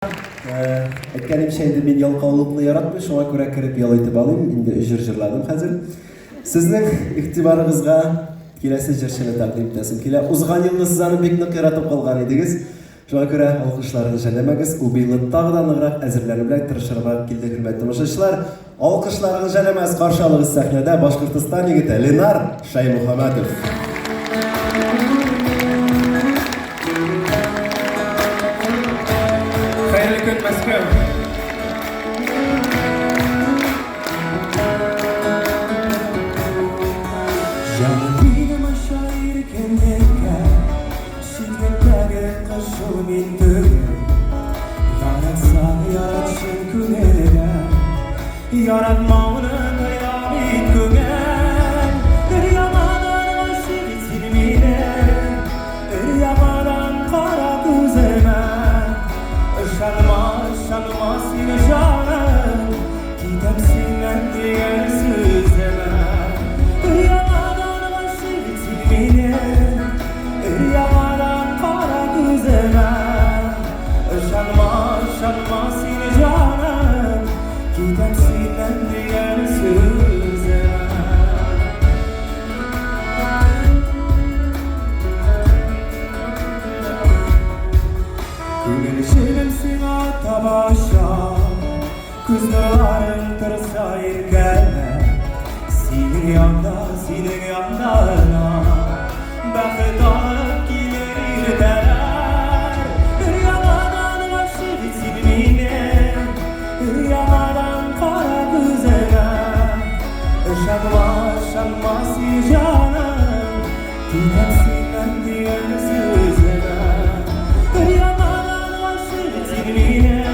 Aytganim şeydi, men yalqovlikni yaratmay, shunga ko'ra kirib yol aytib olayım. Endi jir-jirladim hozir. Sizning e'tiboringizga kelasi jirchini taqdim etasım kela. Uzgan yilni sizlarni bekni qiratib qolgan edingiz. Shunga ko'ra olqishlaringizni jalamangiz. U yilni tag'dan aniqroq azirlar bilan tirishirga keldi, hurmatli tomoshabinlar. Olqishlaringizni jalamas qarshi olasiz sahnada Boshqirdiston yigiti Lenar Shaymuhammadov. Moskva. Janina mashair kendeka Şiddetlere kaşım indir Yaratsa yaratsın künere Yaratmağını hayal et güven Yamadan aşık silmine Yamadan kara gözeme Şanma seni canım Gidemsinden diğer sözleme Yamadan aşık silmine Yamadan kara gözeme Şanma seni canım Gidemsinden diğer sözleme Gülüşürüm sana tabaşa Kızların tırsa gelme Senin yanlarına Bakıt alıp gelir derler Yamadan aşık silmine Yamadan kara gözeme Şanma seni canım Gidemsinden diğer sözleme Yamadan aşık silmine